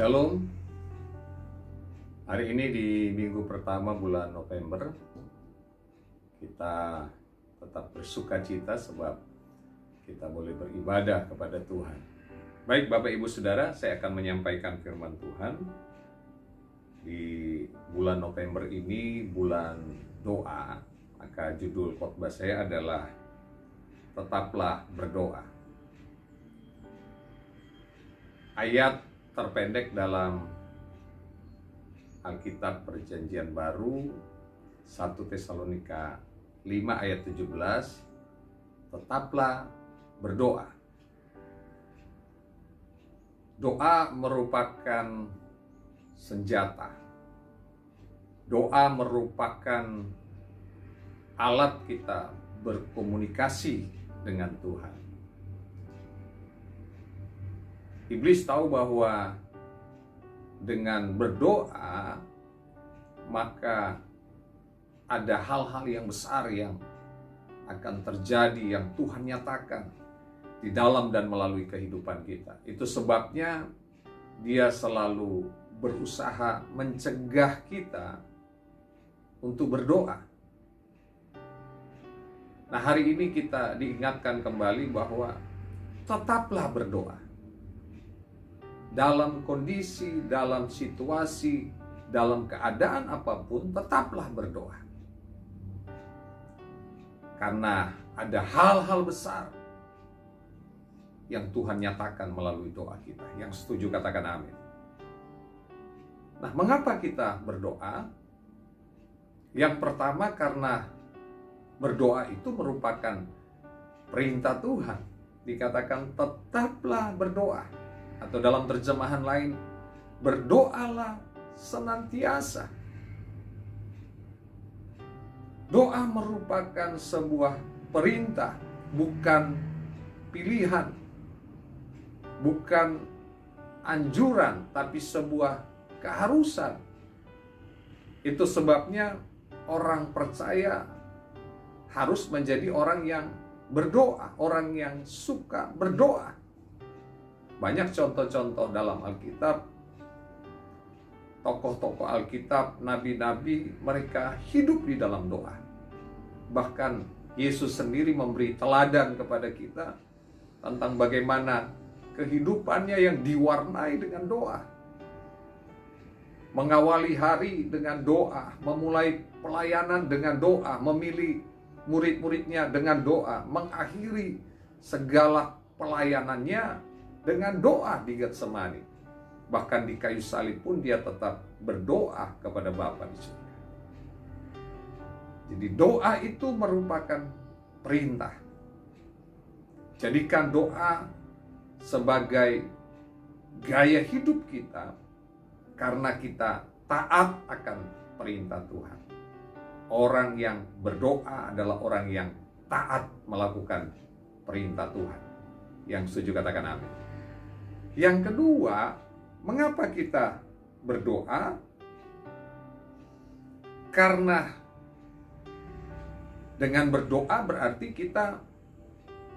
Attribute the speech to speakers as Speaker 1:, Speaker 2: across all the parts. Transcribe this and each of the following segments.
Speaker 1: Shalom. Hari ini di minggu pertama bulan November, kita tetap bersuka cita sebab kita boleh beribadah kepada Tuhan. Baik Bapak Ibu Saudara, saya akan menyampaikan firman Tuhan. Di bulan November ini, bulan doa, maka judul khotbah saya adalah Tetaplah Berdoa. Ayat terpendek dalam Alkitab Perjanjian Baru 1 Tesalonika 5 ayat 17, tetaplah berdoa. Doa merupakan senjata. Doa merupakan alat kita berkomunikasi dengan Tuhan. Iblis tahu bahwa dengan berdoa maka ada hal-hal yang besar yang akan terjadi, yang Tuhan nyatakan di dalam dan melalui kehidupan kita. Itu sebabnya dia selalu berusaha mencegah kita untuk berdoa. Nah, hari ini kita diingatkan kembali bahwa tetaplah berdoa. Dalam kondisi, dalam situasi, dalam keadaan apapun, tetaplah berdoa. Karena ada hal-hal besar yang Tuhan nyatakan melalui doa kita. Yang setuju katakan amin. Nah, mengapa kita berdoa? Yang pertama karena berdoa itu merupakan perintah Tuhan. Dikatakan tetaplah berdoa. Atau dalam terjemahan lain, berdoalah senantiasa. Doa merupakan sebuah perintah, bukan pilihan, bukan anjuran, tapi sebuah keharusan. Itu sebabnya orang percaya harus menjadi orang yang berdoa, orang yang suka berdoa. Banyak contoh-contoh dalam Alkitab, tokoh-tokoh Alkitab, nabi-nabi, mereka hidup di dalam doa. Bahkan Yesus sendiri memberi teladan kepada kita tentang bagaimana kehidupannya yang diwarnai dengan doa. Mengawali hari dengan doa, memulai pelayanan dengan doa, memilih murid-muridnya dengan doa, mengakhiri segala pelayanannya dengan doa di Getsemani. Bahkan di kayu salib pun dia tetap berdoa kepada Bapa di surga. Jadi doa itu merupakan perintah. Jadikan doa sebagai gaya hidup kita karena kita taat akan perintah Tuhan. Orang yang berdoa adalah orang yang taat melakukan perintah Tuhan. Yang setuju katakan amin. Yang kedua, mengapa kita berdoa? Karena dengan berdoa berarti kita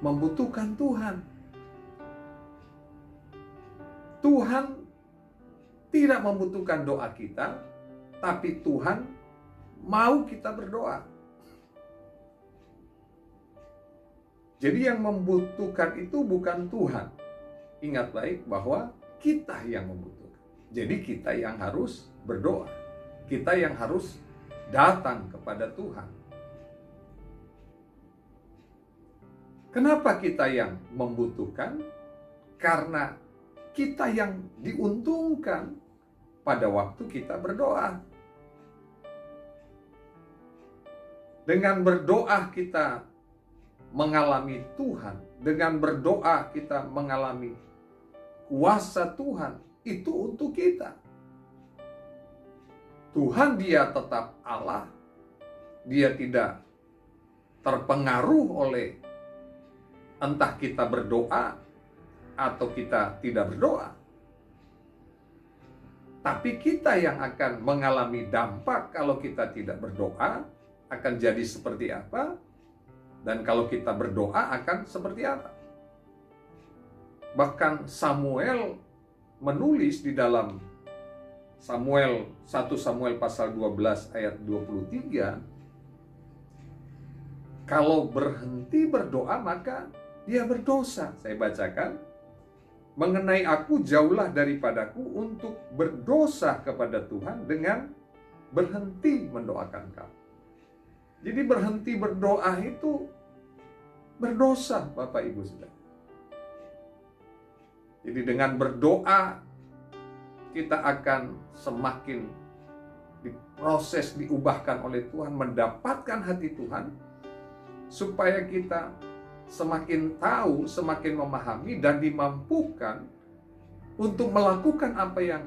Speaker 1: membutuhkan Tuhan. Tuhan tidak membutuhkan doa kita, tapi Tuhan mau kita berdoa. Jadi yang membutuhkan itu bukan Tuhan. Ingat baik bahwa kita yang membutuhkan. Jadi kita yang harus berdoa. Kita yang harus datang kepada Tuhan. Kenapa kita yang membutuhkan? Karena kita yang diuntungkan pada waktu kita berdoa. Dengan berdoa kita mengalami Tuhan. Dengan berdoa kita mengalami kuasa Tuhan. Itu untuk kita. Tuhan dia tetap Allah. Dia tidak terpengaruh oleh entah kita berdoa atau kita tidak berdoa. Tapi kita yang akan mengalami dampak kalau kita tidak berdoa akan jadi seperti apa? Dan kalau kita berdoa akan seperti apa? Bahkan Samuel menulis di dalam 1 Samuel pasal 12 ayat 23, kalau berhenti berdoa maka dia berdosa. Saya bacakan, mengenai aku jauhlah daripadaku untuk berdosa kepada Tuhan dengan berhenti mendoakan kamu. Jadi berhenti berdoa itu berdosa, Bapak Ibu Saudara. Jadi dengan berdoa kita akan semakin diproses, diubahkan oleh Tuhan, mendapatkan hati Tuhan, supaya kita semakin tahu, semakin memahami, dan dimampukan untuk melakukan apa yang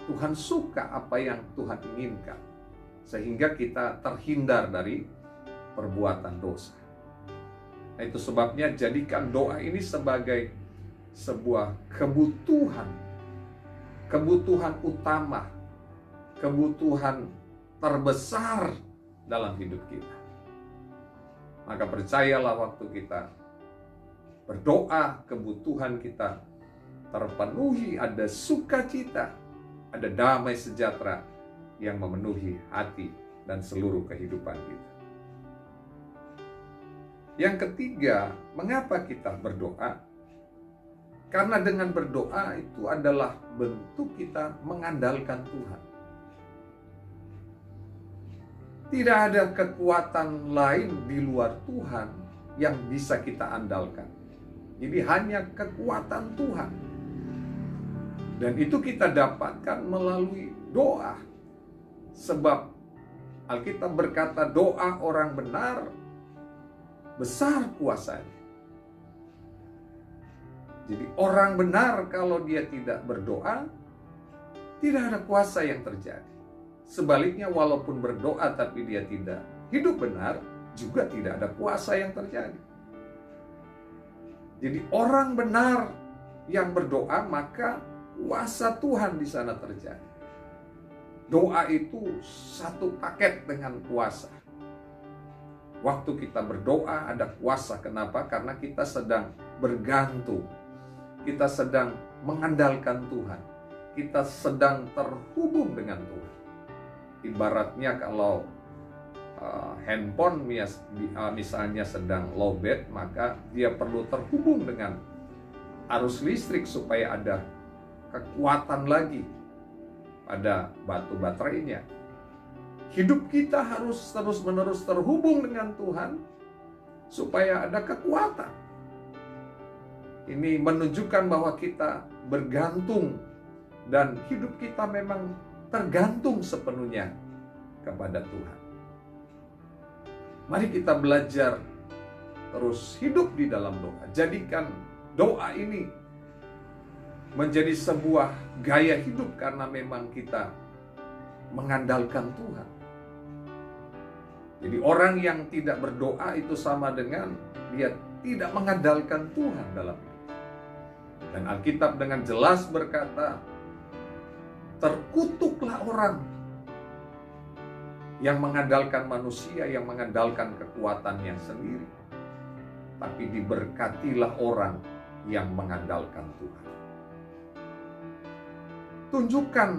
Speaker 1: Tuhan suka, apa yang Tuhan inginkan, sehingga kita terhindar dari perbuatan dosa. Nah, itu sebabnya jadikan doa ini sebagai sebuah kebutuhan utama, kebutuhan terbesar dalam hidup kita. Maka percayalah, waktu kita berdoa, kebutuhan kita terpenuhi, ada sukacita, ada damai sejahtera yang memenuhi hati dan seluruh kehidupan kita. Yang ketiga, mengapa kita berdoa? Karena dengan berdoa itu adalah bentuk kita mengandalkan Tuhan. Tidak ada kekuatan lain di luar Tuhan yang bisa kita andalkan. Jadi hanya kekuatan Tuhan. Dan itu kita dapatkan melalui doa. Sebab Alkitab berkata, doa orang benar besar kuasanya. Jadi orang benar kalau dia tidak berdoa, tidak ada kuasa yang terjadi. Sebaliknya, walaupun berdoa tapi dia tidak hidup benar, juga tidak ada kuasa yang terjadi. Jadi orang benar yang berdoa, maka kuasa Tuhan di sana terjadi. Doa itu satu paket dengan kuasa. Waktu kita berdoa ada kuasa. Kenapa? Karena kita sedang bergantung. Kita sedang mengandalkan Tuhan. Kita sedang terhubung dengan Tuhan. Ibaratnya kalau handphone misalnya sedang lowbat, maka dia perlu terhubung dengan arus listrik supaya ada kekuatan lagi pada batu baterainya. Hidup kita harus terus-menerus terhubung dengan Tuhan supaya ada kekuatan. Ini menunjukkan bahwa kita bergantung dan hidup kita memang tergantung sepenuhnya kepada Tuhan. Mari kita belajar terus hidup di dalam doa. Jadikan doa ini menjadi sebuah gaya hidup karena memang kita mengandalkan Tuhan. Jadi orang yang tidak berdoa itu sama dengan dia tidak mengandalkan Tuhan dalam hidup. Dan Alkitab dengan jelas berkata, terkutuklah orang yang mengandalkan manusia, yang mengandalkan kekuatannya sendiri. Tapi diberkatilah orang yang mengandalkan Tuhan. Tunjukkan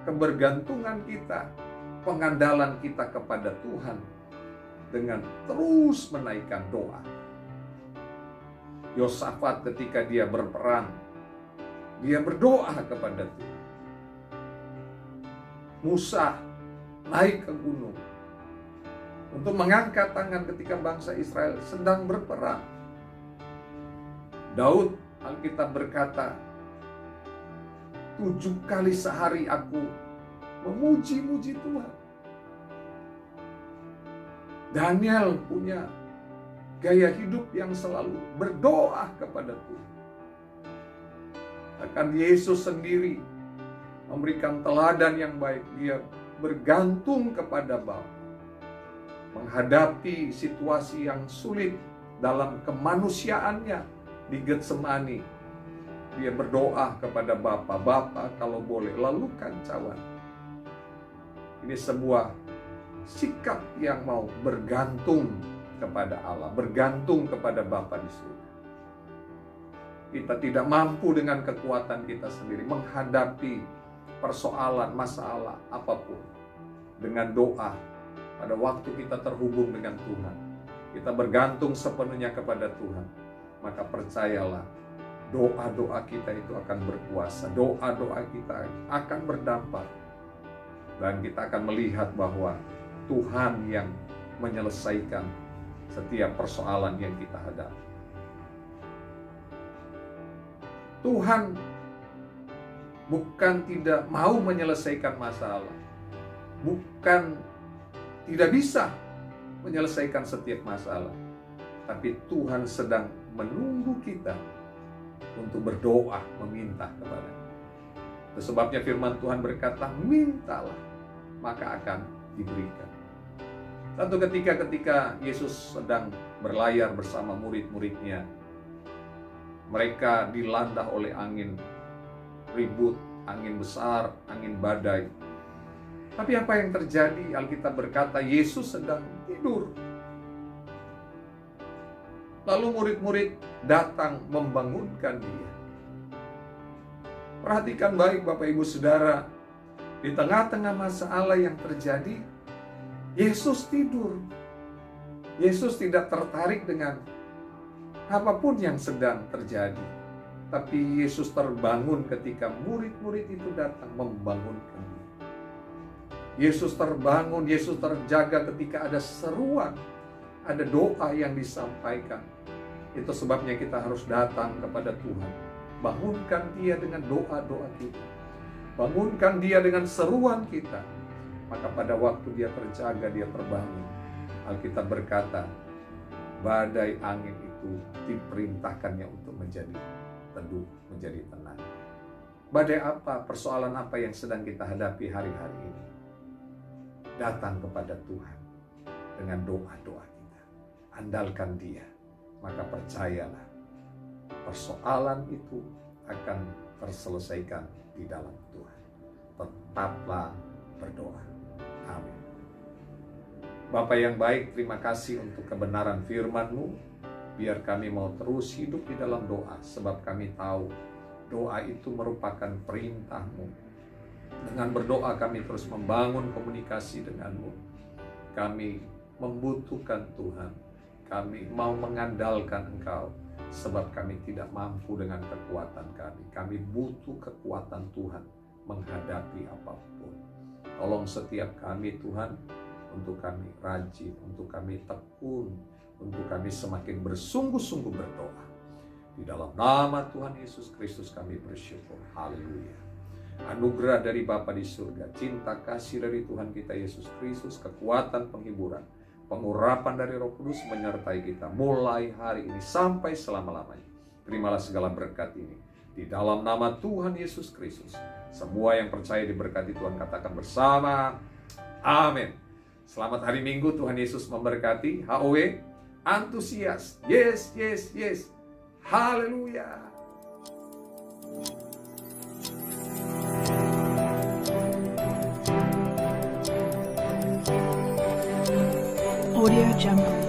Speaker 1: kebergantungan kita, pengandalan kita kepada Tuhan dengan terus menaikkan doa. Yosafat ketika dia berperang, dia berdoa kepada Tuhan. Musa naik ke gunung untuk mengangkat tangan ketika bangsa Israel sedang berperang. Daud, Alkitab berkata, 7 kali sehari aku memuji-muji Tuhan. Daniel punya gaya hidup yang selalu berdoa kepada Tuhan. Bahkan Yesus sendiri memberikan teladan yang baik. Dia bergantung kepada Bapa. Menghadapi situasi yang sulit dalam kemanusiaannya di Getsemani. Dia berdoa kepada Bapa, Bapa kalau boleh lalukan cawan. Ini sebuah sikap yang mau bergantung kepada Allah, bergantung kepada Bapa di surga. kita tidak mampu dengan kekuatan kita sendiri menghadapi persoalan, masalah apapun. Dengan doa, pada waktu kita terhubung dengan Tuhan, kita bergantung sepenuhnya kepada Tuhan, maka percayalah, doa-doa kita itu akan berkuasa, doa-doa kita akan berdampak, dan kita akan melihat bahwa Tuhan yang menyelesaikan setiap persoalan yang kita hadapi. Tuhan bukan tidak mau menyelesaikan masalah, bukan tidak bisa menyelesaikan setiap masalah, tapi Tuhan sedang menunggu kita untuk berdoa, meminta kepada-Nya. Itu sebabnya firman Tuhan berkata, mintalah, maka akan diberikan. Satu ketika Yesus sedang berlayar bersama murid-muridnya, mereka dilanda oleh angin ribut, angin besar, angin badai. Tapi apa yang terjadi? Alkitab berkata Yesus sedang tidur. Lalu murid-murid datang membangunkan Dia. Perhatikan baik Bapak Ibu Saudara, di tengah-tengah masalah yang terjadi, Yesus tidur. Yesus tidak tertarik dengan apapun yang sedang terjadi. Tapi Yesus terbangun ketika murid-murid itu datang membangunkan Dia. Yesus terbangun, Yesus terjaga ketika ada seruan, ada doa yang disampaikan. Itu sebabnya kita harus datang kepada Tuhan. Bangunkan Dia dengan doa-doa kita. Bangunkan Dia dengan seruan kita. Maka pada waktu Dia terjaga, Dia terbangun. Alkitab berkata, badai angin itu diperintahkannya untuk menjadi teduh, menjadi tenang. Badai apa, persoalan apa yang sedang kita hadapi hari-hari ini? Datang kepada Tuhan dengan doa-doa kita. Andalkan Dia, maka percayalah, persoalan itu akan terselesaikan di dalam Tuhan. Tetaplah berdoa. Amin. Bapa yang baik, terima kasih untuk kebenaran firman-Mu. Biar kami mau terus hidup di dalam doa, sebab kami tahu doa itu merupakan perintah-Mu. Dengan berdoa kami terus membangun komunikasi dengan-Mu. Kami membutuhkan Tuhan. Kami mau mengandalkan Engkau, sebab kami tidak mampu dengan kekuatan kami. Kami butuh kekuatan Tuhan menghadapi apapun. Tolong setiap kami Tuhan, untuk kami rajin, untuk kami tekun, untuk kami semakin bersungguh-sungguh berdoa. Di dalam nama Tuhan Yesus Kristus kami bersyukur. Haleluya. Anugerah dari Bapa di surga, cinta kasih dari Tuhan kita Yesus Kristus, kekuatan penghiburan, pengurapan dari Roh Kudus menyertai kita mulai hari ini sampai selama-lamanya. Terimalah segala berkat ini di dalam nama Tuhan Yesus Kristus. Semua yang percaya diberkati Tuhan katakan bersama, amin. Selamat hari Minggu, Tuhan Yesus memberkati. HOW, antusias. Yes, yes, yes. Haleluya.
Speaker 2: Audio Jungle.